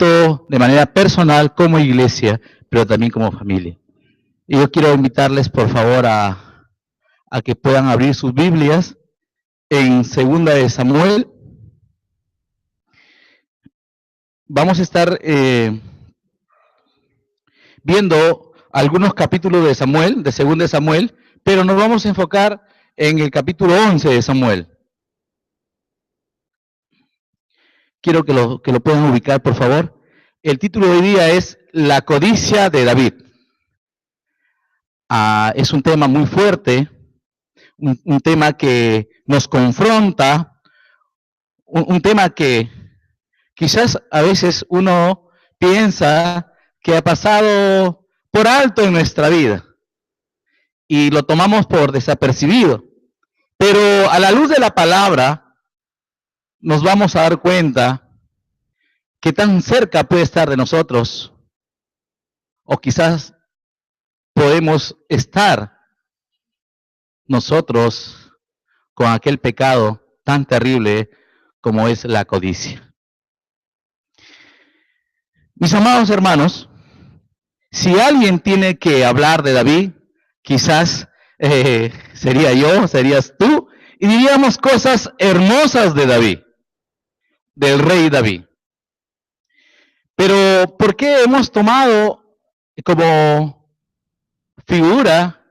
tanto de manera personal como iglesia, pero también como familia. Y yo quiero invitarles, por favor, a que puedan abrir sus Biblias en Segunda de Samuel. Vamos a estar viendo algunos capítulos de Samuel, de Segunda de Samuel, pero nos vamos a enfocar en el capítulo 11 de Samuel. Quiero que lo puedan ubicar, por favor. El título de hoy día es La codicia de David. Es un tema muy fuerte, un tema que nos confronta, un tema que quizás a veces uno piensa que ha pasado por alto en nuestra vida y lo tomamos por desapercibido. Pero a la luz de la palabra nos vamos a dar cuenta que tan cerca puede estar de nosotros, o quizás podemos estar nosotros con aquel pecado tan terrible como es la codicia. Mis amados hermanos, si alguien tiene que hablar de David, quizás sería yo, serías tú, y diríamos cosas hermosas de David, del rey David. Pero ¿por qué hemos tomado como figura,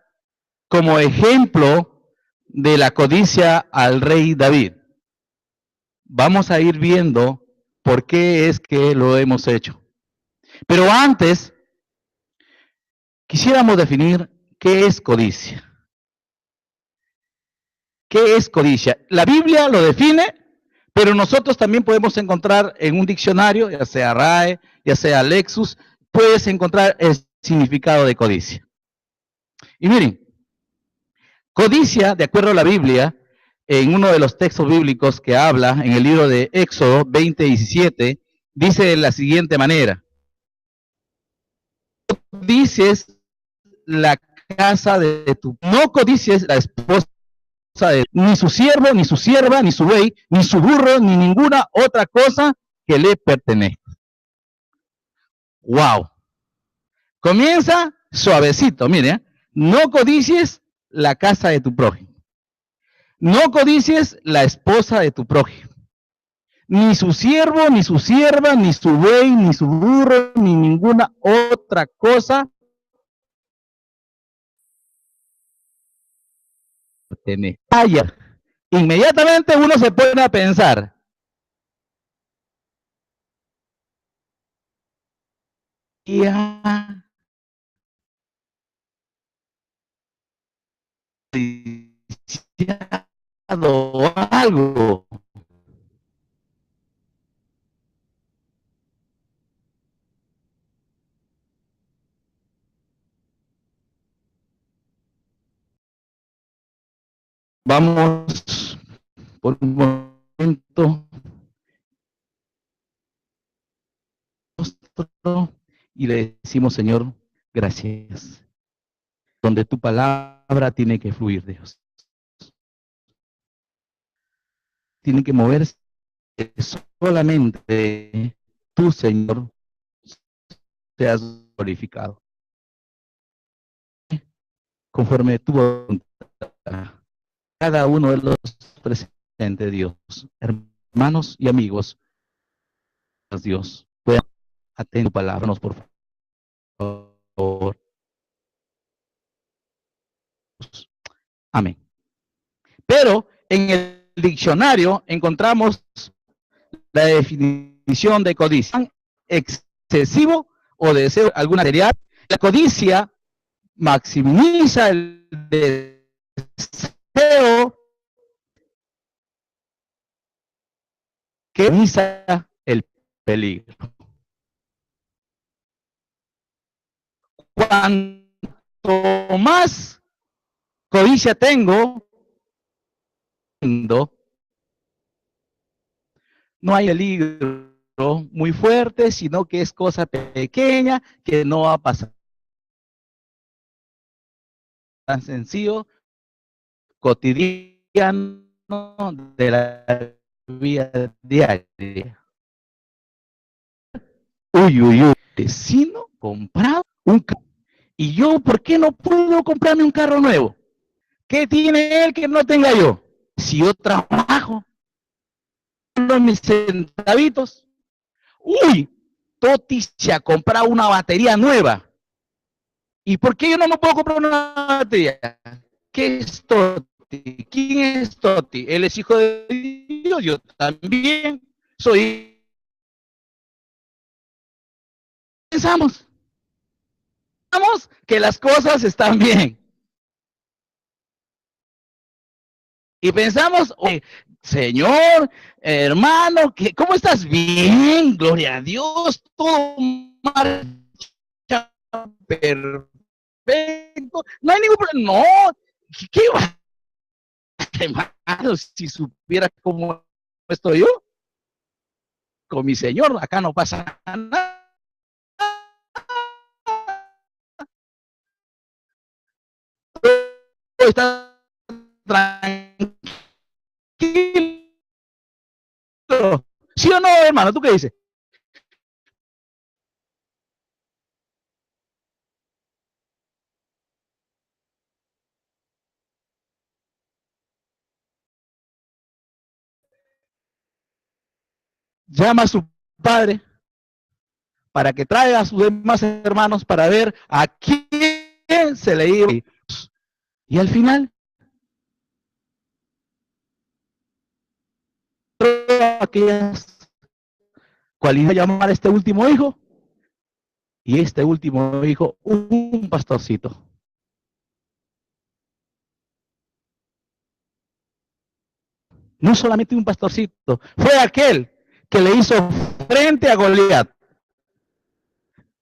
como ejemplo de la codicia al rey David? Vamos a ir viendo por qué es que lo hemos hecho. Pero antes, quisiéramos definir qué es codicia. ¿Qué es codicia? La Biblia lo define, pero nosotros también podemos encontrar en un diccionario, ya sea RAE, ya sea Lexus, puedes encontrar el significado de codicia. Y miren, codicia, de acuerdo a la Biblia, en uno de los textos bíblicos que habla, en el libro de Éxodo 20:17, dice de la siguiente manera: codicies la casa de tu, no codicies la esposa de, ni su siervo, ni su sierva, ni su buey, ni su burro, ni ninguna otra cosa que le pertenezca. Wow. Comienza suavecito, mire, no codicies la casa de tu prójimo. No codicies la esposa de tu prójimo. Ni su siervo, ni su sierva, ni su buey, ni su burro, ni ninguna otra cosa. Vaya, inmediatamente uno se pone a pensar. Ya, algo. Vamos por un momento y le decimos, Señor, gracias. Donde tu palabra tiene que fluir, Dios. Tiene que moverse solamente tú, Señor, seas glorificado. Conforme tu voluntad. Cada uno de los presentes, Dios, hermanos y amigos, Dios, puedan atender tu palabra, por favor. Amén. Pero en el diccionario encontramos la definición de codicia: excesivo o deseo de algún material. La codicia maximiza el deseo que minimiza el peligro. Cuanto más codicia tengo, no hay peligro muy fuerte, sino que es cosa pequeña que no va a pasar. Tan sencillo, cotidiano de la vida diaria. vecino comprado un carro. ¿Y yo por qué no puedo comprarme un carro nuevo? ¿Qué tiene él que no tenga yo? Si yo trabajo, mis centavitos. Uy, Toti se ha comprado una batería nueva. ¿Y por qué yo no me puedo comprar una batería? ¿Qué es Toti? ¿Quién es Toti? Él es hijo de Dios, yo también soy. Pensamos que las cosas están bien. Y pensamos, oye, Señor, hermano, ¿cómo estás? Bien, gloria a Dios, todo marcha perfecto. No hay ningún problema. No, ¿qué va? Hermano, si supiera cómo estoy yo con mi Señor, acá no pasa nada. Está tranquilo. ¿Sí o no, hermano? ¿Tú qué dices? Llama a su padre para que traiga a sus demás hermanos para ver a quién se le iba. Y al final, aquellas cualidades llamar a este último hijo, y este último hijo, un pastorcito. No solamente un pastorcito, fue aquel que le hizo frente a Goliat,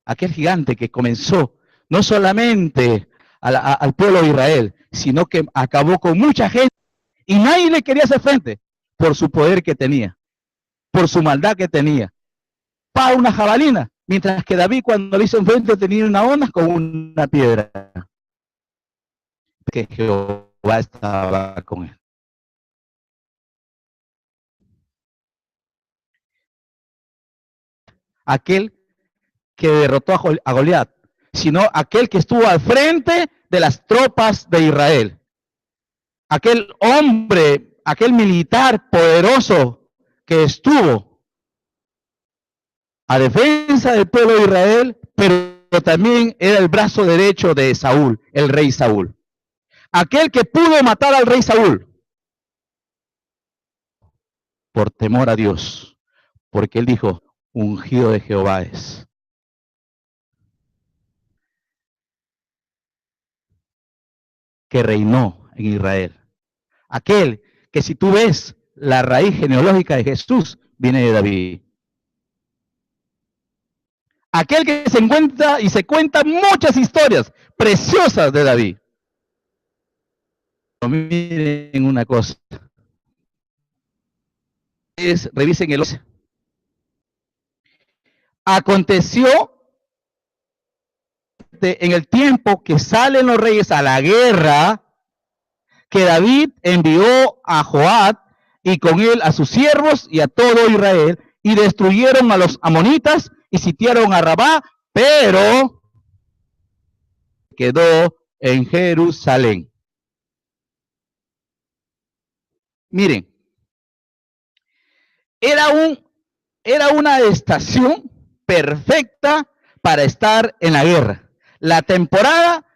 aquel gigante que comenzó no solamente al pueblo de Israel, sino que acabó con mucha gente y nadie le quería hacer frente por su poder que tenía, por su maldad que tenía. Para una jabalina, mientras que David cuando le hizo enfrente tenía una onda con una piedra. Que Jehová estaba con él. Aquel que derrotó a Goliat, sino aquel que estuvo al frente de las tropas de Israel. Aquel hombre, aquel militar poderoso que estuvo a defensa del pueblo de Israel, pero también era el brazo derecho de Saúl, el rey Saúl. Aquel que pudo matar al rey Saúl por temor a Dios, porque él dijo, ungido de Jehová es. Que reinó en Israel. Aquel que si tú ves la raíz genealógica de Jesús, viene de David. Aquel que se encuentra y se cuentan muchas historias preciosas de David. Pero miren una cosa. Revisen el 11. Aconteció en el tiempo que salen los reyes a la guerra, que David envió a Joab y con él a sus siervos y a todo Israel, y destruyeron a los amonitas y sitiaron a Rabá, pero quedó en Jerusalén. Miren, era una estación perfecta para estar en la guerra. La temporada,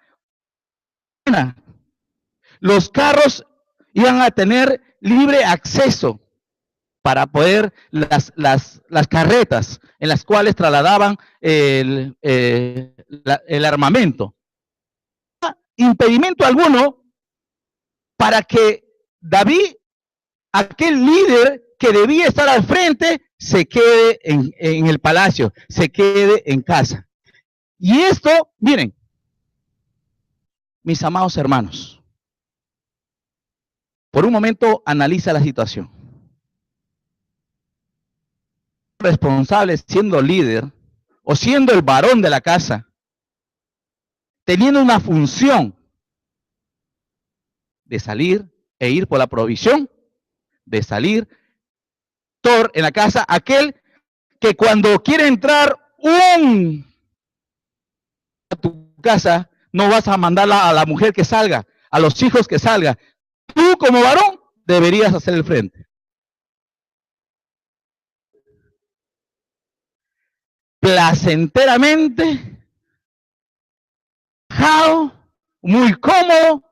los carros iban a tener libre acceso para poder las carretas en las cuales trasladaban el armamento. Impedimento alguno para que David, aquel líder que debía estar al frente, se quede en el palacio, se quede en casa. Y esto, miren, mis amados hermanos, por un momento analiza la situación. Responsable siendo líder o siendo el varón de la casa, teniendo una función de salir e ir por la provisión, de salir en la casa, aquel que cuando quiere entrar a tu casa, no vas a mandarla a la mujer que salga, a los hijos que salga. Tú como varón deberías hacer el frente. Placenteramente, muy cómodo,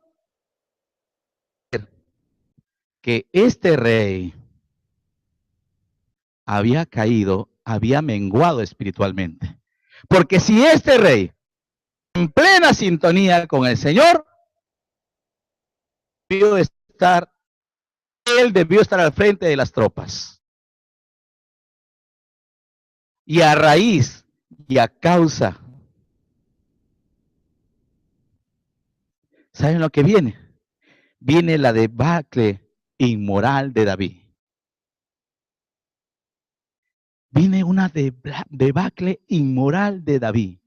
que este rey había caído, había menguado espiritualmente. Porque si este rey, en plena sintonía con el Señor, él debió estar al frente de las tropas. Y a raíz y a causa, ¿saben lo que viene? Viene la debacle inmoral de David. Viene una debacle inmoral de David.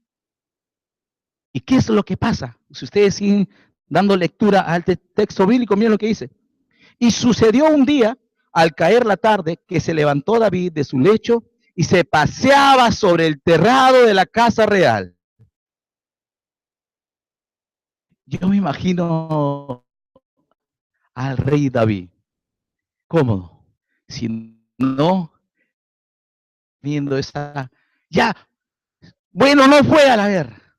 ¿Y qué es lo que pasa? Si ustedes siguen dando lectura al texto bíblico, miren lo que dice. Y sucedió un día, al caer la tarde, que se levantó David de su lecho y se paseaba sobre el terrado de la casa real. Yo me imagino al rey David, cómodo, si no viendo esa, ya, bueno, no fue a la guerra,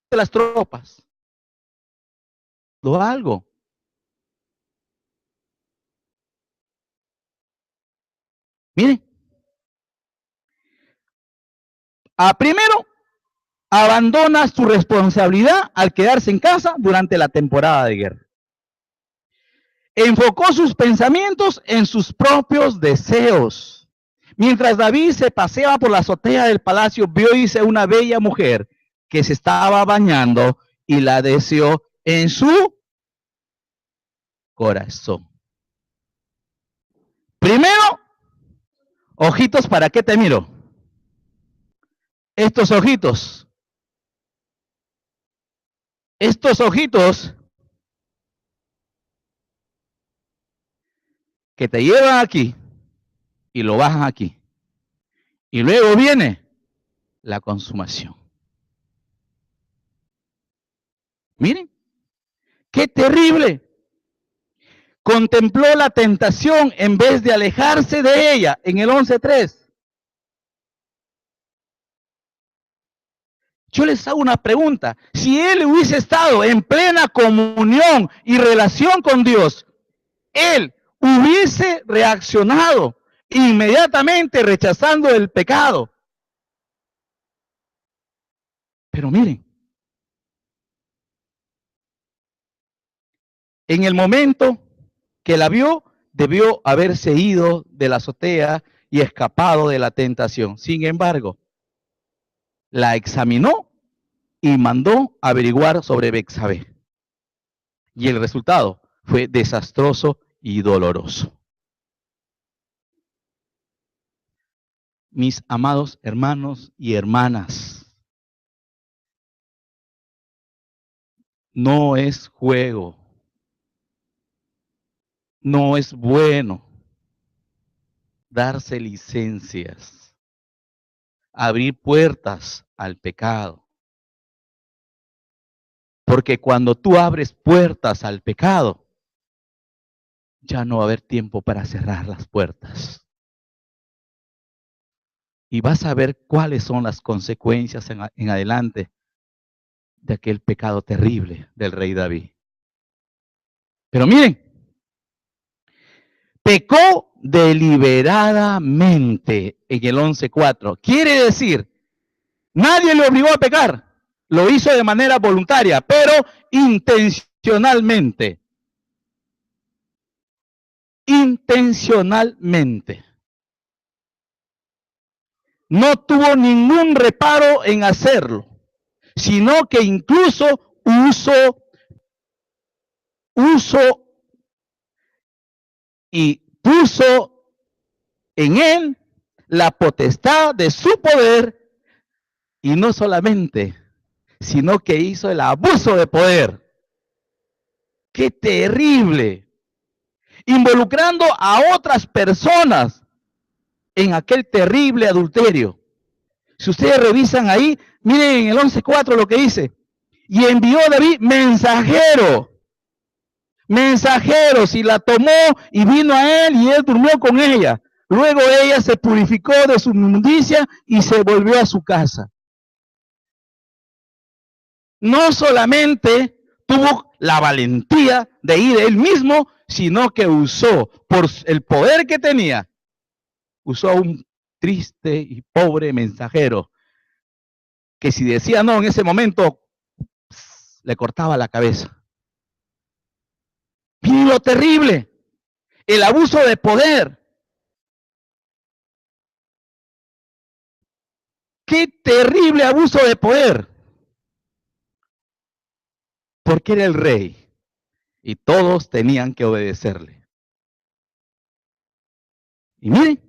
de las tropas, o algo. Miren, primero, abandona su responsabilidad al quedarse en casa durante la temporada de guerra. Enfocó sus pensamientos en sus propios deseos. Mientras David se paseaba por la azotea del palacio, vio irse una bella mujer que se estaba bañando y la deseó en su corazón. Primero, ojitos, ¿para qué te miro? Estos ojitos que te llevan aquí y lo bajan aquí. Y luego viene la consumación. Miren, qué terrible. Contempló la tentación en vez de alejarse de ella en el 11:3. Yo les hago una pregunta. Si él hubiese estado en plena comunión y relación con Dios, él hubiese reaccionado inmediatamente rechazando el pecado. Pero miren, en el momento que la vio, debió haberse ido de la azotea y escapado de la tentación. Sin embargo, la examinó y mandó averiguar sobre Betsabé. Y el resultado fue desastroso y doloroso. Mis amados hermanos y hermanas, no es juego, no es bueno darse licencias, abrir puertas al pecado. Porque cuando tú abres puertas al pecado, ya no va a haber tiempo para cerrar las puertas. Y vas a ver cuáles son las consecuencias en adelante de aquel pecado terrible del rey David. Pero miren, pecó deliberadamente en el 11:4. Quiere decir, nadie le obligó a pecar. Lo hizo de manera voluntaria, pero intencionalmente. Intencionalmente. No tuvo ningún reparo en hacerlo, sino que incluso usó y puso en él la potestad de su poder, y no solamente, sino que hizo el abuso de poder. ¡Qué terrible! Involucrando a otras personas en aquel terrible adulterio. Si ustedes revisan ahí, miren en el 11:4 lo que dice. Y envió David mensajeros, y la tomó y vino a él y él durmió con ella. Luego ella se purificó de su inmundicia y se volvió a su casa. No solamente tuvo la valentía de ir él mismo, sino que usó, por el poder que tenía, usó a un triste y pobre mensajero que si decía no en ese momento, le cortaba la cabeza. Y lo terrible, el abuso de poder. ¡Qué terrible abuso de poder! Porque era el rey y todos tenían que obedecerle. Y miren,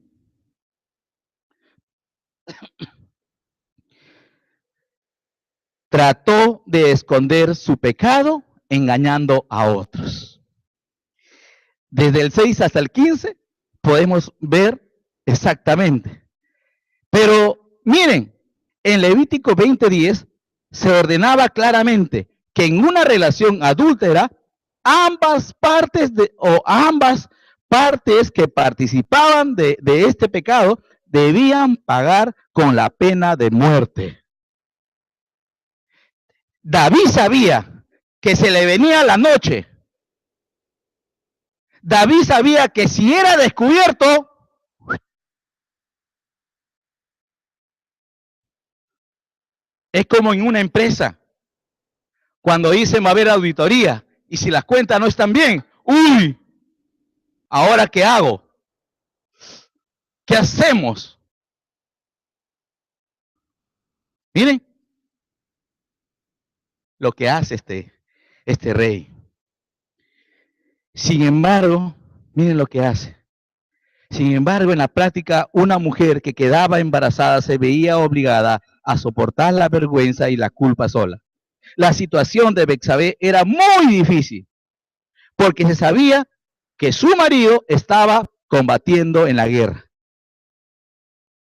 trató de esconder su pecado engañando a otros. Desde el 6 hasta el 15 podemos ver exactamente. Pero miren, en Levítico 20:10 se ordenaba claramente que en una relación adúltera, ambas partes que participaban de este pecado debían pagar con la pena de muerte. David sabía que se le venía la noche. David sabía que si era descubierto, es como en una empresa, cuando dicen va a haber auditoría y si las cuentas no están bien, ¡uy! ¿Ahora qué hago? ¿Qué hacemos? Miren lo que hace este rey. Sin embargo, miren lo que hace. Sin embargo, en la práctica, una mujer que quedaba embarazada se veía obligada a soportar la vergüenza y la culpa sola. La situación de Betsabé era muy difícil, porque se sabía que su marido estaba combatiendo en la guerra.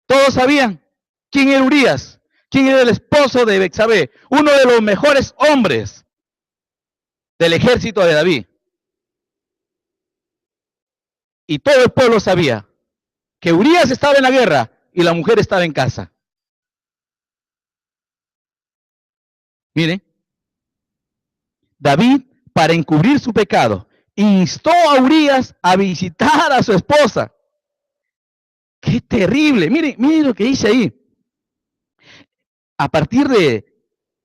Todos sabían quién era Urías, quién era el esposo de Betsabé, uno de los mejores hombres del ejército de David. Y todo el pueblo sabía que Urías estaba en la guerra y la mujer estaba en casa. Miren, David, para encubrir su pecado, instó a Urías a visitar a su esposa. ¡Qué terrible! Miren lo que dice ahí. A partir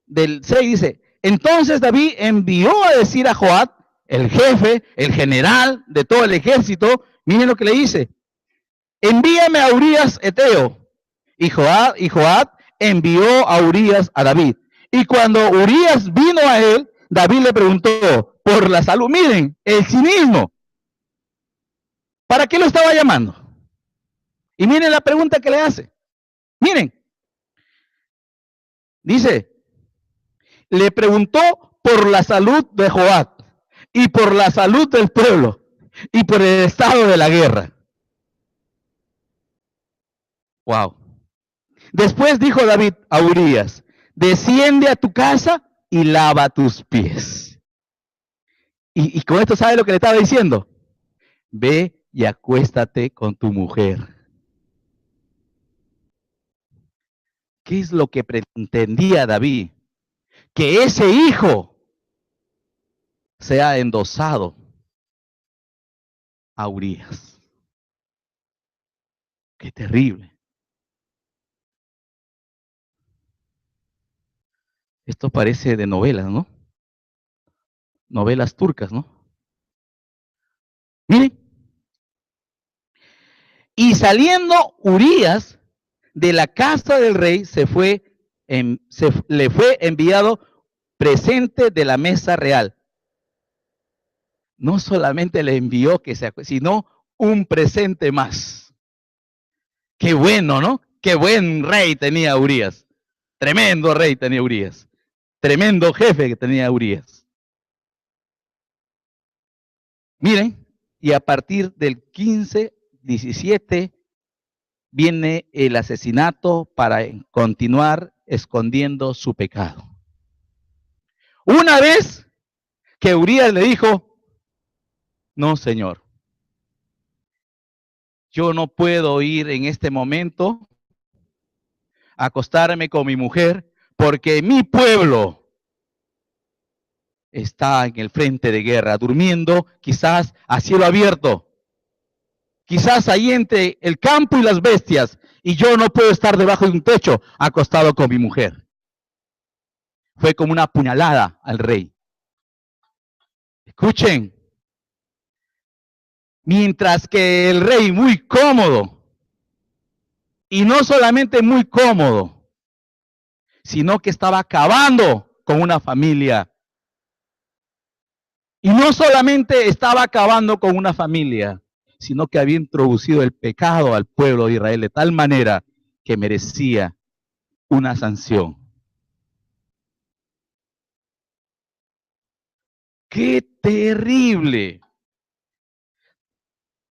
del 6 dice, entonces David envió a decir a Joab, el jefe, el general de todo el ejército, miren lo que le dice, envíame a Urías Eteo. Y Joab envió a Urías a David. Y cuando Urías vino a él, David le preguntó por la salud. Miren, el cinismo. ¿Para qué lo estaba llamando? Y miren la pregunta que le hace. Miren. Dice, le preguntó por la salud de Joab y por la salud del pueblo y por el estado de la guerra. Wow. Después dijo David a Urías, desciende a tu casa y lava tus pies. Y con esto, ¿sabe lo que le estaba diciendo? Ve y acuéstate con tu mujer. ¿Qué es lo que pretendía David? Que ese hijo sea endosado a Urías. Qué terrible. Esto parece de novelas, ¿no? Novelas turcas, ¿no? Miren. Y saliendo Urías de la casa del rey, le fue enviado presente de la mesa real. No solamente le envió sino un presente más. Qué bueno, ¿no? Qué buen rey tenía Urías. Tremendo rey tenía Urías. Tremendo jefe que tenía Urías. Miren, y a partir del 15, 17 viene el asesinato para continuar escondiendo su pecado. Una vez que Urías le dijo, no, Señor, yo no puedo ir en este momento a acostarme con mi mujer porque mi pueblo está en el frente de guerra, durmiendo quizás a cielo abierto, quizás ahí entre el campo y las bestias, y yo no puedo estar debajo de un techo acostado con mi mujer. Fue como una puñalada al rey. Escuchen, mientras que el rey muy cómodo, y no solamente muy cómodo, sino que estaba acabando con una familia. Y no solamente estaba acabando con una familia, sino que había introducido el pecado al pueblo de Israel de tal manera que merecía una sanción. ¡Qué terrible!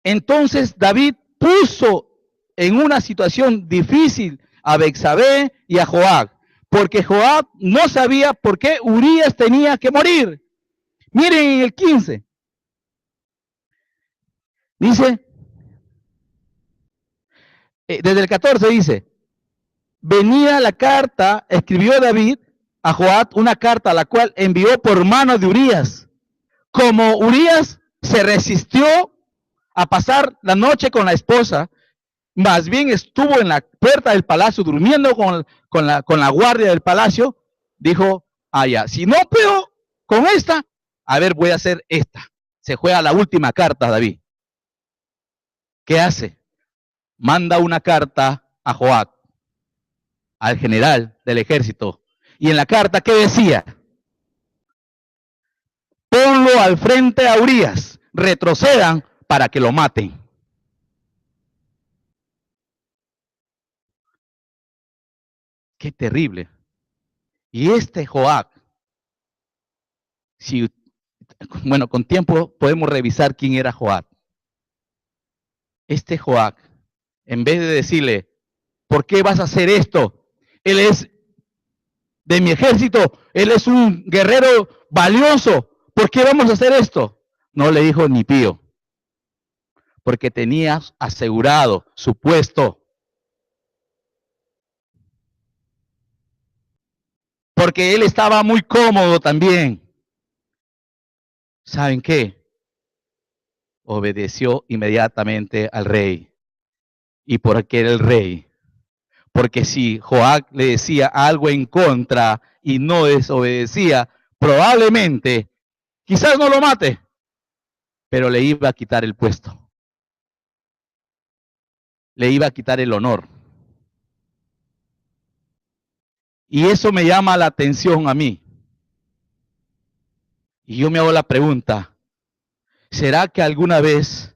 Entonces David puso en una situación difícil a Betsabé y a Joab, porque Joab no sabía por qué Urías tenía que morir. Miren en el 15. Dice, desde el 14 dice, venía la carta, escribió David a Joab una carta, la cual envió por mano de Urías. Como Urías se resistió a pasar la noche con la esposa, más bien estuvo en la puerta del palacio durmiendo con la guardia del palacio, dijo, ya, si no puedo con esta, a ver, voy a hacer esta. Se juega la última carta, David. ¿Qué hace? Manda una carta a Joab, al general del ejército. Y en la carta, ¿qué decía? Ponlo al frente a Urías, retrocedan para que lo maten. Qué terrible. Y este Joab, si, bueno, con tiempo podemos revisar quién era Joab. Este Joab, en vez de decirle, ¿por qué vas a hacer esto? Él es de mi ejército, él es un guerrero valioso, ¿por qué vamos a hacer esto? No le dijo ni pío, porque tenía asegurado su puesto. Porque él estaba muy cómodo también. ¿Saben qué? Obedeció inmediatamente al rey. ¿Y por qué era el rey? Porque si Joab le decía algo en contra y no desobedecía, probablemente, quizás no lo mate, pero le iba a quitar el puesto. Le iba a quitar el honor. Y eso me llama la atención a mí. Y yo me hago la pregunta, ¿será que alguna vez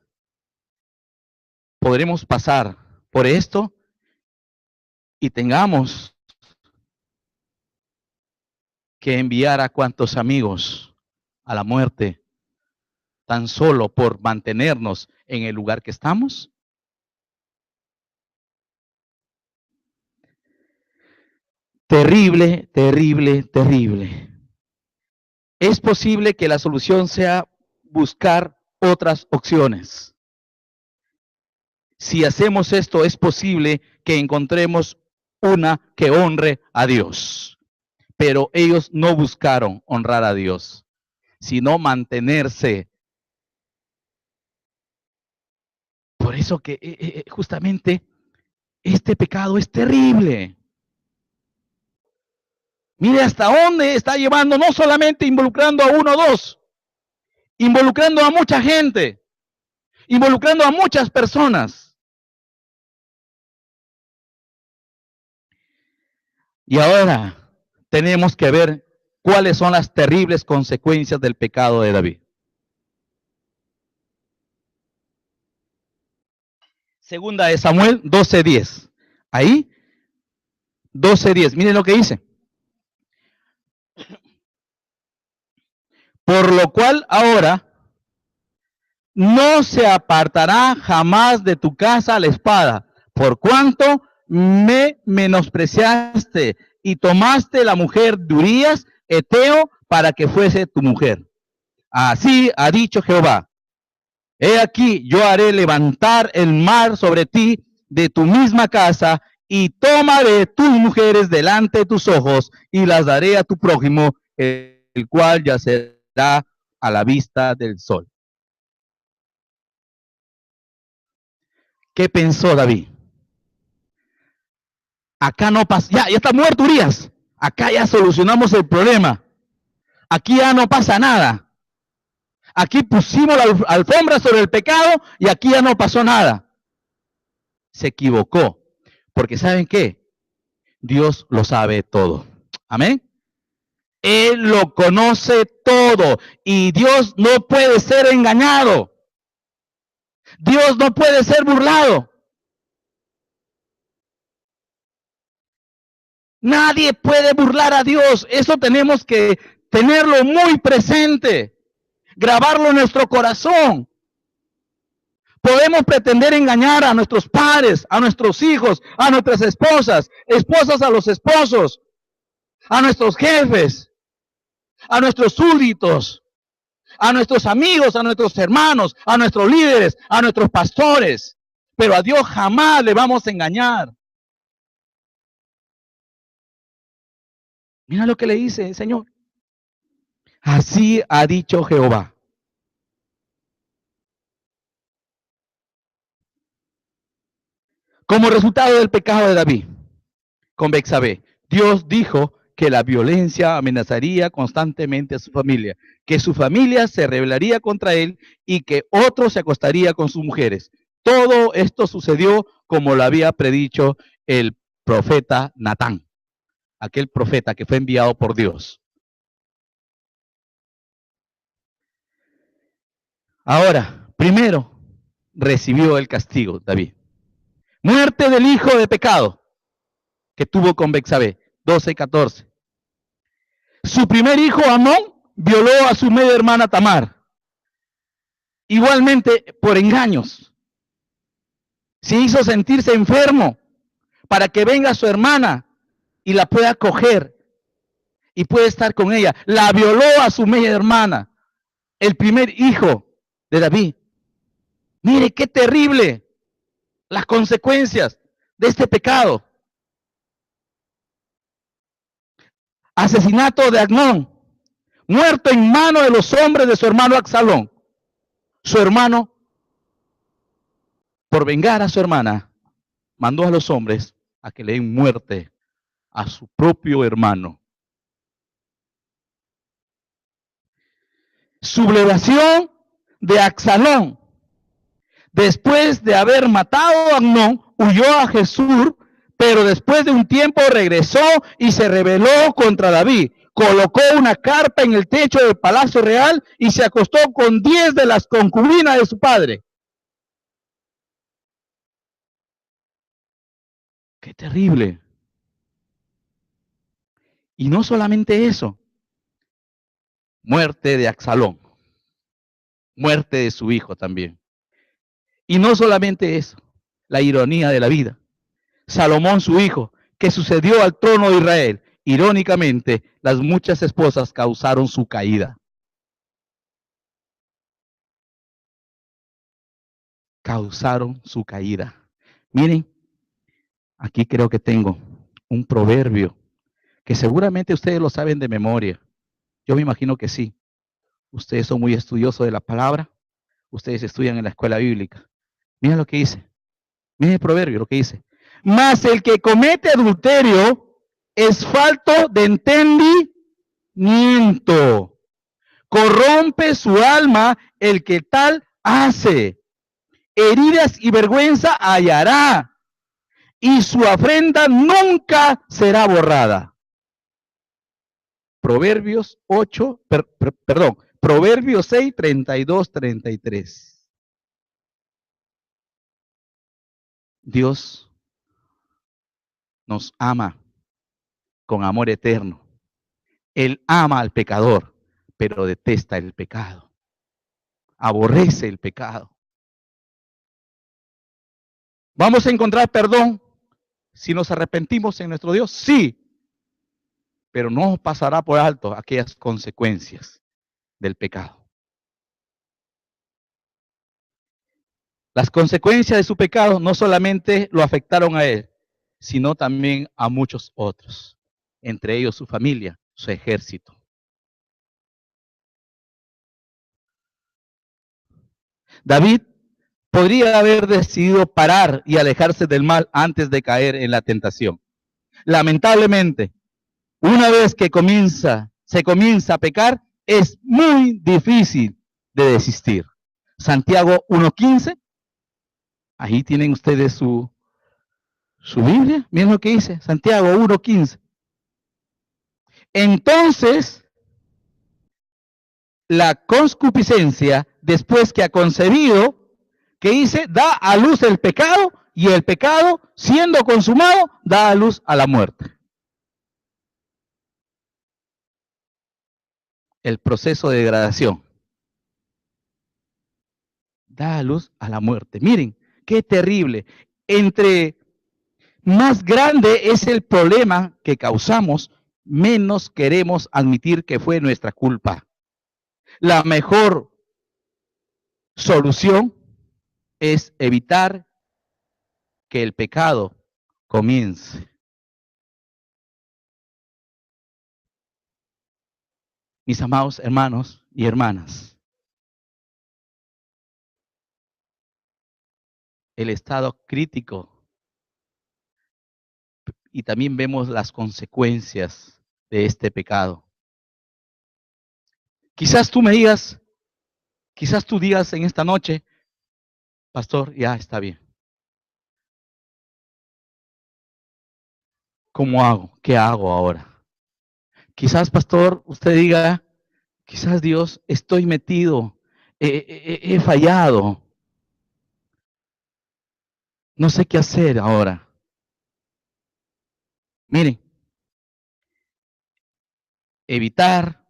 podremos pasar por esto y tengamos que enviar a cuantos amigos a la muerte tan solo por mantenernos en el lugar que estamos? Terrible, terrible, terrible. Es posible que la solución sea buscar otras opciones. Si hacemos esto, es posible que encontremos una que honre a Dios. Pero ellos no buscaron honrar a Dios, sino mantenerse. Por eso que justamente este pecado es terrible. Mire hasta dónde está llevando, no solamente involucrando a uno o dos, involucrando a mucha gente, involucrando a muchas personas. Y ahora tenemos que ver cuáles son las terribles consecuencias del pecado de David. Segunda de Samuel 12:10. Ahí, 12:10. Miren lo que dice. Por lo cual ahora no se apartará jamás de tu casa la espada, por cuanto me menospreciaste y tomaste la mujer de Urías, Eteo, para que fuese tu mujer. Así ha dicho Jehová. He aquí, yo haré levantar el mar sobre ti de tu misma casa, y tomaré tus mujeres delante de tus ojos, y las daré a tu prójimo, el cual yacerá a la vista del sol. ¿Qué pensó David? Acá no pasa, ya está muerto Urías. Acá ya solucionamos el problema. Aquí ya no pasa nada. Aquí pusimos la alfombra sobre el pecado y aquí ya no pasó nada. Se equivocó. Porque ¿saben qué? Dios lo sabe todo. Amén. Él lo conoce todo y Dios no puede ser engañado. Dios no puede ser burlado. Nadie puede burlar a Dios. Eso tenemos que tenerlo muy presente, grabarlo en nuestro corazón. Podemos pretender engañar a nuestros padres, a nuestros hijos, a nuestras esposas, esposas a los esposos, a nuestros jefes, a nuestros súbditos, a nuestros amigos, a nuestros hermanos, a nuestros líderes, a nuestros pastores. Pero a Dios jamás le vamos a engañar. Mira lo que le dice el Señor. Así ha dicho Jehová. Como resultado del pecado de David con Betsabé, Dios dijo que la violencia amenazaría constantemente a su familia, que su familia se rebelaría contra él y que otro se acostaría con sus mujeres. Todo esto sucedió como lo había predicho el profeta Natán, aquel profeta que fue enviado por Dios. Ahora, primero, recibió el castigo, David. Muerte del hijo de pecado que tuvo con Betsabé, 12:14. Su primer hijo, Amnón, violó a su media hermana Tamar. Igualmente, por engaños. Se hizo sentirse enfermo para que venga su hermana y la pueda coger y pueda estar con ella. La violó a su media hermana, el primer hijo de David. Mire qué terrible las consecuencias de este pecado. Asesinato de Amnón, muerto en mano de los hombres de su hermano Absalón. Su hermano, por vengar a su hermana, mandó a los hombres a que le den muerte a su propio hermano. Sublevación de Absalón. Después de haber matado a Amnón, huyó a Jesús, pero después de un tiempo regresó y se rebeló contra David. Colocó una carpa en el techo del palacio real y se acostó con 10 de las concubinas de su padre. ¡Qué terrible! Y no solamente eso, muerte de Absalón, muerte de su hijo también. Y no solamente eso, la ironía de la vida. Salomón, su hijo, que sucedió al trono de Israel, irónicamente, las muchas esposas causaron su caída. Causaron su caída. Miren, aquí creo que tengo un proverbio que seguramente ustedes lo saben de memoria. Yo me imagino que sí. Ustedes son muy estudiosos de la palabra. Ustedes estudian en la escuela bíblica. Miren lo que dice. Miren el proverbio, lo que dice. Mas el que comete adulterio es falto de entendimiento. Corrompe su alma el que tal hace. Heridas y vergüenza hallará, y su afrenta nunca será borrada. Proverbios 8, Proverbios 6, 32, 33. Dios nos ama con amor eterno. Él ama al pecador, pero detesta el pecado. Aborrece el pecado. ¿Vamos a encontrar perdón si nos arrepentimos en nuestro Dios? Sí, pero no pasará por alto aquellas consecuencias del pecado. Las consecuencias de su pecado no solamente lo afectaron a él, sino también a muchos otros, entre ellos su familia, su ejército. David podría haber decidido parar y alejarse del mal antes de caer en la tentación. Lamentablemente, una vez que se comienza a pecar, es muy difícil de desistir. Santiago 1:15, ahí tienen ustedes su Biblia, miren lo que dice, Santiago 1:15. Entonces, la concupiscencia, después que ha concebido, que dice, da a luz el pecado, y el pecado, siendo consumado, da a luz a la muerte. El proceso de degradación da a luz a la muerte. Miren, qué terrible. Entre más grande es el problema que causamos, menos queremos admitir que fue nuestra culpa. La mejor solución es evitar que el pecado comience. Mis amados hermanos y hermanas, el estado crítico y también vemos las consecuencias de este pecado. Quizás tú digas en esta noche, pastor, ya está bien. ¿Cómo hago? ¿Qué hago ahora? Quizás, pastor, usted diga, quizás Dios, estoy metido, he fallado. No sé qué hacer ahora. Miren, evitar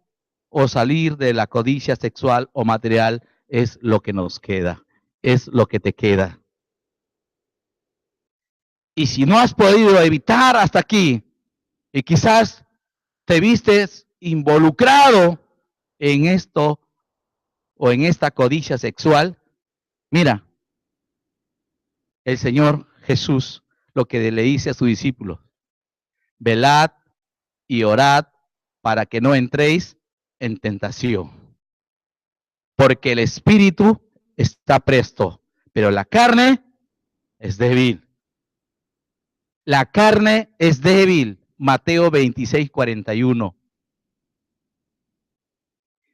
o salir de la codicia sexual o material es lo que nos queda, es lo que te queda. Y si no has podido evitar hasta aquí, y quizás te vistes involucrado en esto o en esta codicia sexual, mira, el Señor Jesús lo que le dice a sus discípulos, velad y orad para que no entréis en tentación. Porque el espíritu está presto, pero la carne es débil. La carne es débil. Mateo 26:41.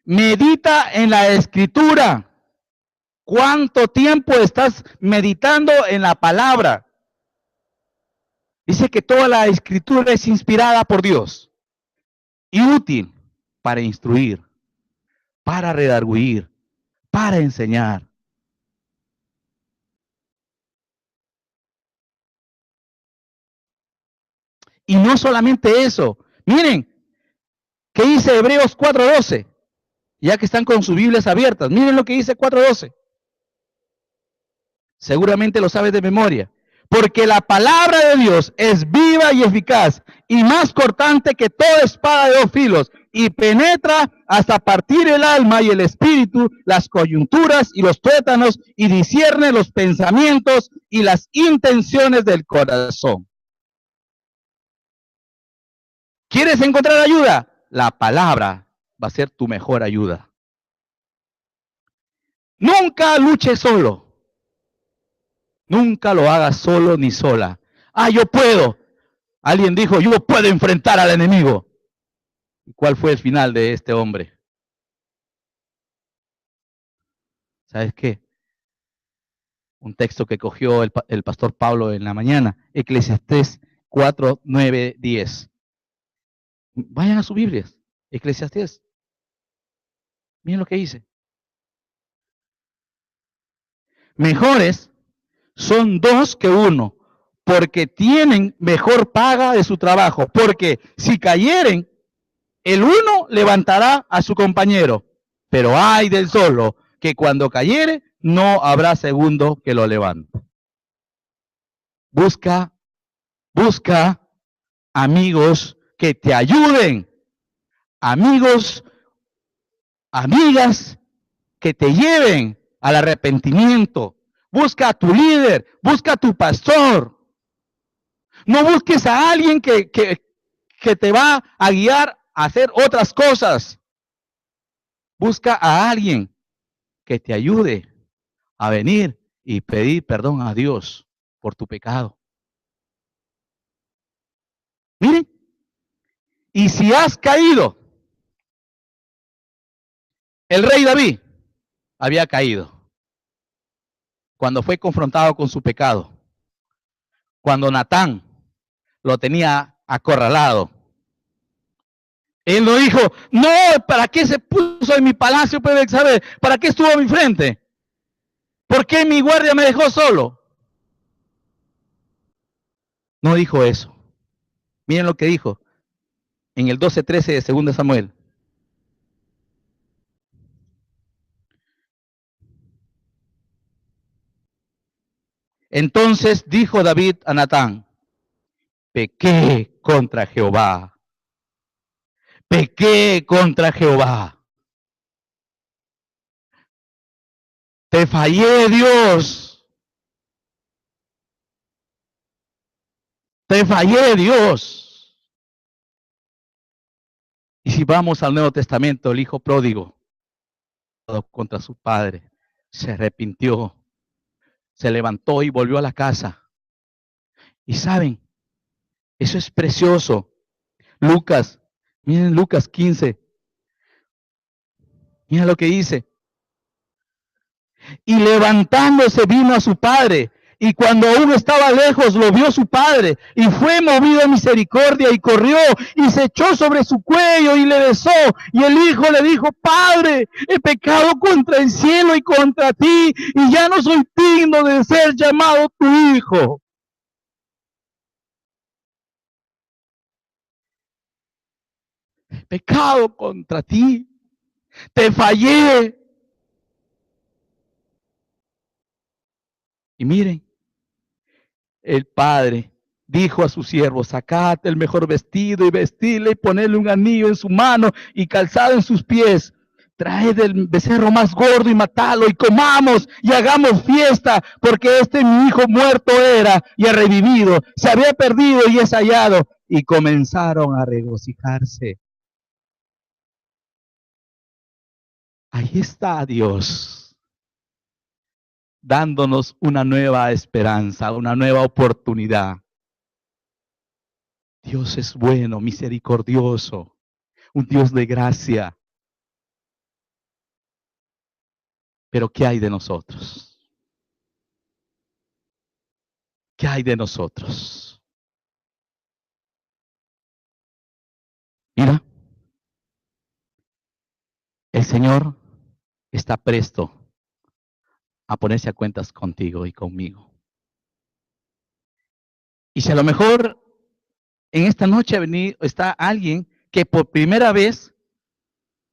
Medita en la escritura. ¿Cuánto tiempo estás meditando en la palabra? Dice que toda la escritura es inspirada por Dios y útil para instruir, para redarguir, para enseñar. Y no solamente eso. Miren, ¿qué dice Hebreos 4:12? Ya que están con sus Biblias abiertas. Miren lo que dice 4:12. Seguramente lo sabes de memoria. Porque la palabra de Dios es viva y eficaz y más cortante que toda espada de 2 filos y penetra hasta partir el alma y el espíritu, las coyunturas y los tuétanos y discierne los pensamientos y las intenciones del corazón. ¿Quieres encontrar ayuda? La palabra va a ser tu mejor ayuda. Nunca luches solo. Nunca lo hagas solo ni sola. Ah, yo puedo. Alguien dijo, yo puedo enfrentar al enemigo. ¿Y cuál fue el final de este hombre? ¿Sabes qué? Un texto que cogió el pastor Pablo en la mañana. Eclesiastés 4:9-10. Vayan a sus Biblias. Eclesiastés. Miren lo que dice. Mejores son 2 que 1, porque tienen mejor paga de su trabajo. Porque si cayeren, el uno levantará a su compañero, pero ay del solo, que cuando cayere, no habrá segundo que lo levante. Busca amigos que te ayuden. Amigos, amigas que te lleven al arrepentimiento. Busca a tu líder, busca a tu pastor. No busques a alguien que te va a guiar a hacer otras cosas. Busca a alguien que te ayude a venir y pedir perdón a Dios por tu pecado. Miren, y si has caído, el rey David había caído cuando fue confrontado con su pecado, cuando Natán lo tenía acorralado. Él no dijo, no, ¿para qué se puso en mi palacio, saber? ¿Para qué estuvo a mi frente? ¿Por qué mi guardia me dejó solo? No dijo eso. Miren lo que dijo en el 12:13 de 2 Samuel. Entonces dijo David a Natán, pequé contra Jehová. Pequé contra Jehová. Te fallé, Dios. Te fallé, Dios. Y si vamos al Nuevo Testamento, el hijo pródigo contra su padre se arrepintió, se levantó y volvió a la casa. Y saben, eso es precioso. Lucas, miren Lucas 15. Mira lo que dice. Y levantándose vino a su padre. Y cuando aún estaba lejos, lo vio su padre. Y fue movido a misericordia y corrió y se echó sobre su cuello y le besó. Y el hijo le dijo, Padre, he pecado contra el cielo y contra ti. Y ya no soy digno de ser llamado tu hijo. He pecado contra ti. Te fallé. Y miren, el padre dijo a sus siervos, sacad el mejor vestido y vestidle y ponedle un anillo en su mano y calzado en sus pies. Traed el becerro más gordo y matalo y comamos y hagamos fiesta, porque mi hijo muerto era y ha revivido, se había perdido y es hallado. Y comenzaron a regocijarse. Ahí está Dios, dándonos una nueva esperanza, una nueva oportunidad. Dios es bueno, misericordioso, un Dios de gracia. Pero ¿qué hay de nosotros? ¿Qué hay de nosotros? Mira, el Señor está presto a ponerse a cuentas contigo y conmigo. Y si a lo mejor en esta noche está alguien que por primera vez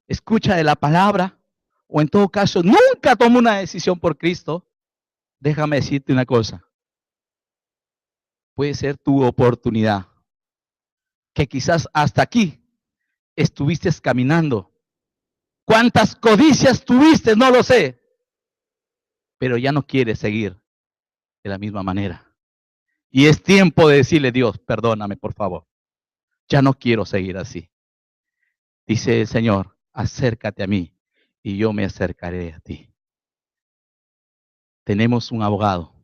escucha de la palabra, o en todo caso nunca toma una decisión por Cristo, déjame decirte una cosa. Puede ser tu oportunidad, que quizás hasta aquí estuviste caminando. ¿Cuántas codicias tuviste? No lo sé. Pero ya no quieres seguir de la misma manera. Y es tiempo de decirle, Dios, perdóname, por favor. Ya no quiero seguir así. Dice el Señor, acércate a mí y yo me acercaré a ti. Tenemos un abogado.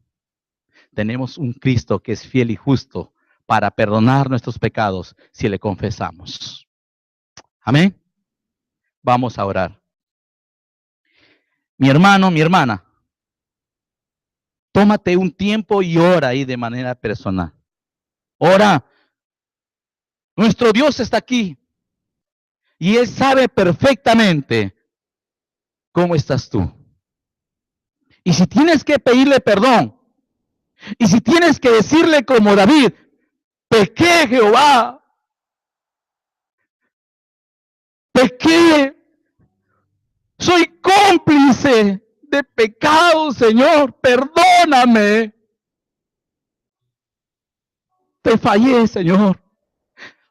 Tenemos un Cristo que es fiel y justo para perdonar nuestros pecados si le confesamos. Amén. Vamos a orar. Mi hermano, mi hermana, tómate un tiempo y ora ahí de manera personal. Ora. Nuestro Dios está aquí y Él sabe perfectamente cómo estás tú. Y si tienes que pedirle perdón, y si tienes que decirle como David, pequé, Jehová, pequé, soy cómplice de pecado, Señor, perdóname. te fallé, Señor.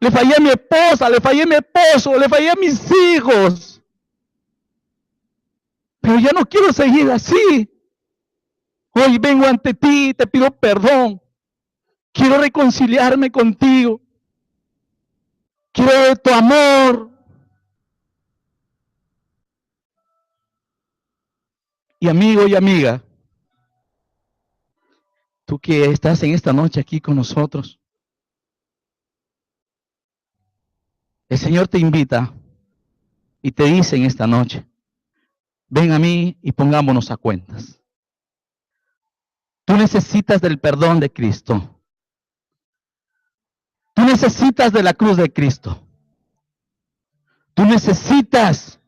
Le fallé a mi esposa, le fallé a mi esposo, le fallé a mis hijos. Pero ya no quiero seguir así. Hoy vengo ante ti, te pido perdón. Quiero reconciliarme contigo. Quiero ver tu amor. Y amigo y amiga, tú que estás en esta noche aquí con nosotros, el Señor te invita y te dice en esta noche, ven a mí y pongámonos a cuentas. Tú necesitas del perdón de Cristo. Tú necesitas de la cruz de Cristo. Tú necesitas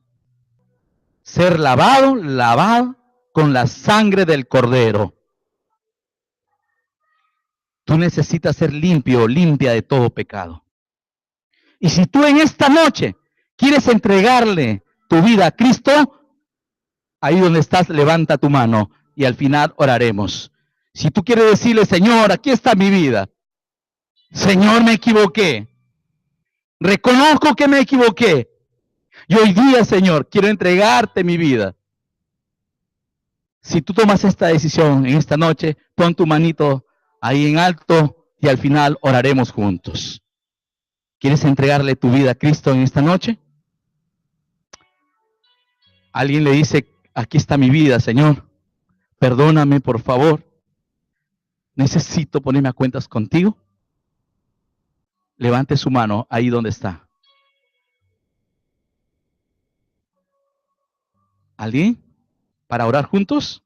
ser lavado con la sangre del Cordero. Tú necesitas ser limpio, limpia de todo pecado. Y si tú en esta noche quieres entregarle tu vida a Cristo, ahí donde estás, levanta tu mano y al final oraremos. Si tú quieres decirle, Señor, aquí está mi vida. Señor, me equivoqué. Reconozco que me equivoqué. Y hoy día, Señor, quiero entregarte mi vida. Si tú tomas esta decisión en esta noche, pon tu manito ahí en alto y al final oraremos juntos. ¿Quieres entregarle tu vida a Cristo en esta noche? Alguien le dice, aquí está mi vida, Señor. Perdóname, por favor. Necesito ponerme a cuentas contigo. Levante su mano ahí donde está. ¿Alguien? ¿Para orar juntos?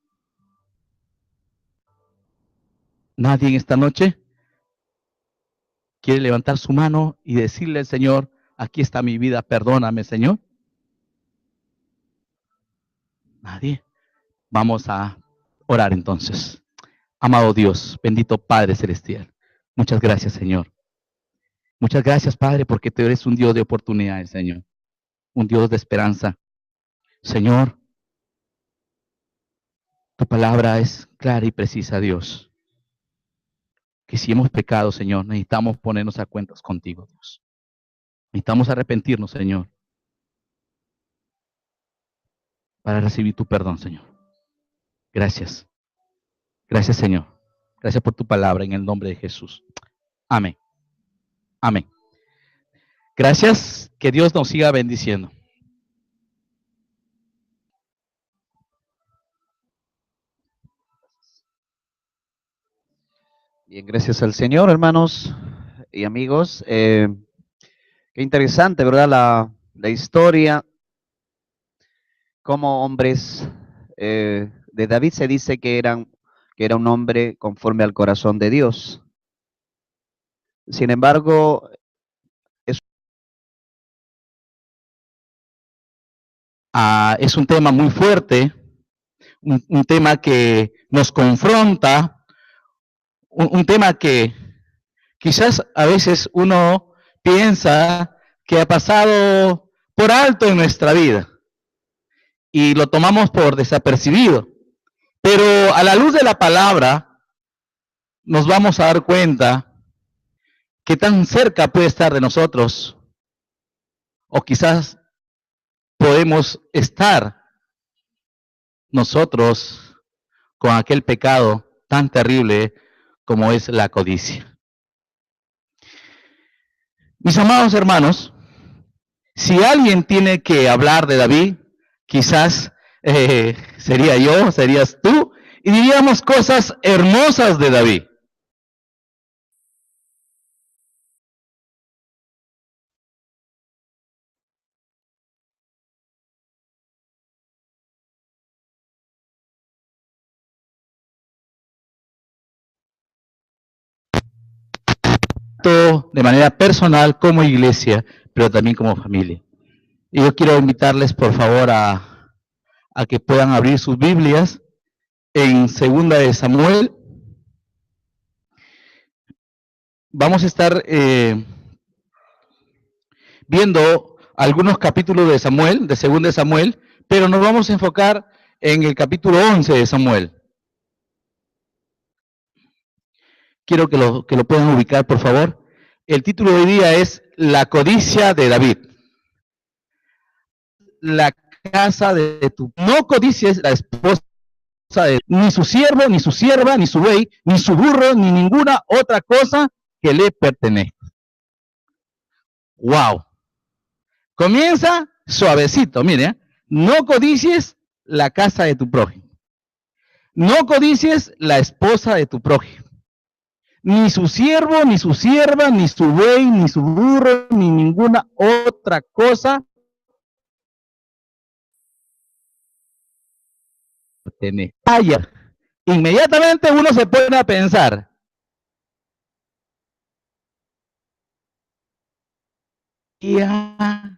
¿Nadie en esta noche quiere levantar su mano y decirle al Señor, aquí está mi vida, perdóname, Señor? Nadie. Vamos a orar entonces. Amado Dios, bendito Padre Celestial, muchas gracias, Señor. Muchas gracias, Padre, porque tú eres un Dios de oportunidades, Señor. Un Dios de esperanza. Señor, tu palabra es clara y precisa, Dios. Que si hemos pecado, Señor, necesitamos ponernos a cuentas contigo, Dios. Necesitamos arrepentirnos, Señor, para recibir tu perdón, Señor. Gracias. Gracias, Señor. Gracias por tu palabra en el nombre de Jesús. Amén. Amén. Gracias. Que Dios nos siga bendiciendo. Bien, gracias al Señor, hermanos y amigos. Qué interesante, ¿verdad? La historia, como hombres de David se dice que era un hombre conforme al corazón de Dios. Sin embargo, Es un tema muy fuerte, un tema que nos confronta, un tema que quizás a veces uno piensa que ha pasado por alto en nuestra vida y lo tomamos por desapercibido. Pero a la luz de la palabra nos vamos a dar cuenta que tan cerca puede estar de nosotros o quizás podemos estar nosotros con aquel pecado tan terrible como es la codicia. Mis amados hermanos, si alguien tiene que hablar de David, quizás sería yo, serías tú, y diríamos cosas hermosas de David. De manera personal como iglesia, pero también como familia. Y yo quiero invitarles, por favor, a que puedan abrir sus Biblias en 2 de Samuel. Vamos a estar viendo algunos capítulos de Samuel, de 2 de Samuel, pero nos vamos a enfocar en el capítulo 11 de Samuel. quiero que lo puedan ubicar, por favor. El título de hoy día es La codicia de David. La casa de tu... No codicies la esposa de... Ni su siervo, ni su sierva, ni su buey, ni su burro, ni ninguna otra cosa que le pertenezca. ¡Wow! Comienza suavecito, mire. No codicies la casa de tu prójimo. No codicies la esposa de tu prójimo. Ni su siervo, ni su sierva, ni su buey, ni su burro, ni ninguna otra cosa. Inmediatamente uno se pone a pensar. Ya.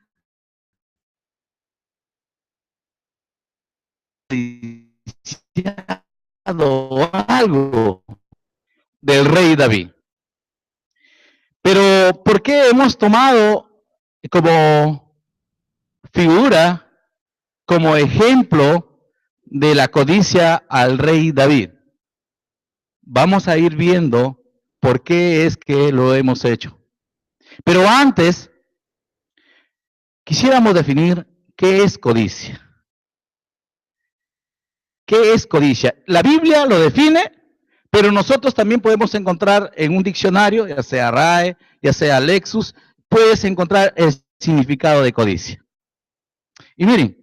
Algo del rey David. Pero ¿por qué hemos tomado como figura, como ejemplo de la codicia al rey David? Vamos a ir viendo por qué es que lo hemos hecho. Pero antes, quisiéramos definir qué es codicia. ¿Qué es codicia? La Biblia lo define, pero nosotros también podemos encontrar en un diccionario, ya sea RAE, ya sea Lexus, puedes encontrar el significado de codicia. Y miren,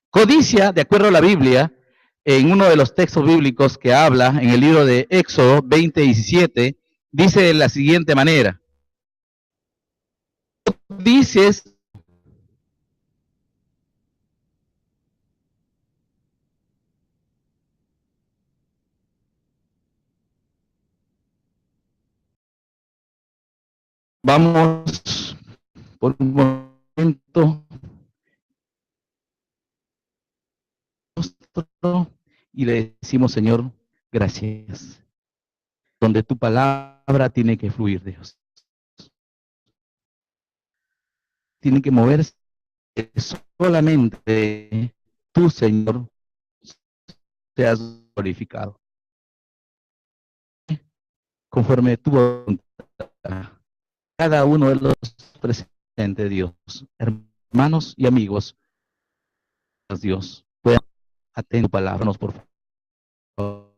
codicia, de acuerdo a la Biblia, en uno de los textos bíblicos que habla en el libro de Éxodo 20:17, dice de la siguiente manera. Dices, vamos por un momento y le decimos, Señor, gracias. Donde tu palabra tiene que fluir, Dios. Tiene que moverse solamente tú, Señor, seas glorificado. Conforme tu voluntad. Cada uno de los presentes, Dios, hermanos y amigos, Dios, puedan atender tu palabra, por favor.